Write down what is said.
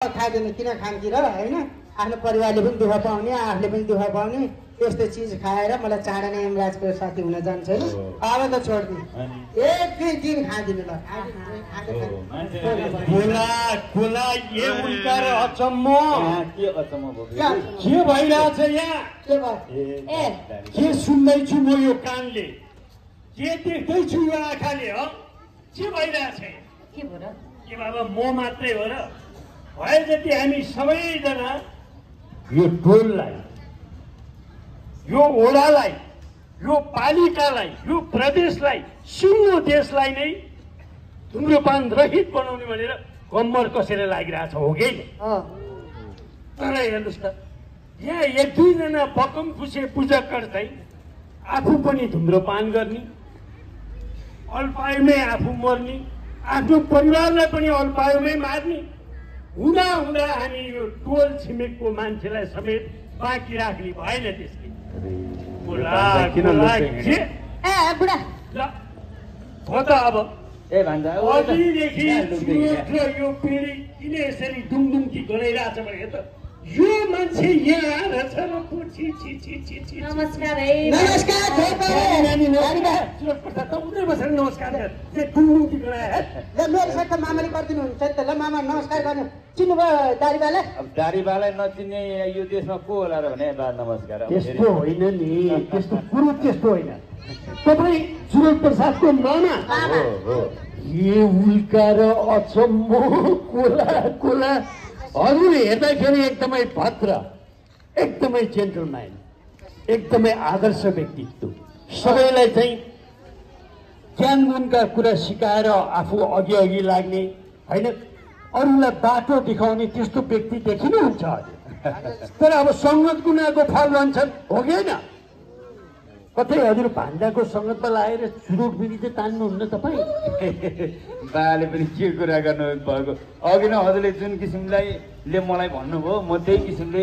खाइदिनु किन खान्तिर हैन आफ्नो परिवारले पनि दुःख पाउने आफूले पनि दुःख पाउने यस्तो चीज खाएर मलाई चाँडा नै यमराजको साथी हुन जान्छ हैन अब त छोड्दिनु एक दिन खाइदिनु ल कोला ये उल्का र अचम्म के अचम्म भयो के भइरहेछ यहाँ के भयो के सुन्दैछु म यो कानले के देख्दैछु यो आँखाले हो के भइरहेछ के भो र के बाबा म मात्रै हो र भए जति हामी सबैजना यो टोललाई यो ओडालाई यो पालिकालाई यो प्रदेशलाई सिङ्गो देशलाई नै धुम्रपान रहित बनाउने भनेर कम्मर कसेर लागिरहेछ हो कि तर हेर्नुहोस् त यहाँ एक दुईजना बकम खुसे पूजककर चाहिँ आफू पनि धुम्रपान गर्ने अल्पायुमै आफू मर्ने आफ्नो परिवारलाई पनि अल्पायुमै मार्ने हुँदा हुँदा हामी यो टोल छिमेकको मान्छेलाई समेत बाँकी राख्ने भएन त्यसले बुढा हो त अब ए भान्जा अघिदेखि यो पिँढी किन यसरी दुङदुङकी गराइरहेछ भने त यो मान्छे यहाँ आएर छ र नमस्कार है नमस्कार उतै बसेर नमस्कार दुङदुङकी गराए ल मेरो साथ मामाले गरिदिनुहुन्छ नि त ल मामा नमस्कार गर्नु चिन्नुभयो दारीबालाई अब दारीबालाई नचिन्ने यो देशमा को होला र भने बा नमस्कार त्यस्तो होइन नि त्यस्तो कुरो त्यस्तो होइन तपाईँ सुरेश प्रसादको मामा के उल्का र अचम्म कोला हजुर हेर्दाखेरि एकदमै भद्र एकदमै जेन्टलम्यान एकदमै आदर्श व्यक्तित्व सबैलाई चाहिँ ज्ञान गुणका कुरा सिकाएर आफू अघि अघि लाग्ने होइन अरूलाई बाटो देखाउने त्यस्तो व्यक्ति देखिनुहुन्छ तर अब सङ्गत गुनाको फल भन्छन् हो कि होइन कतै हजुर भान्जाको सङ्गतमा लागेर चुरोट बिरी चाहिँ तान्नुहुन्न तपाईँ बाले पनि के कुरा गर्नु भएको अघि नै हजुरले जुन किसिमलाई मलाई भन्नुभयो म त्यही किसिमले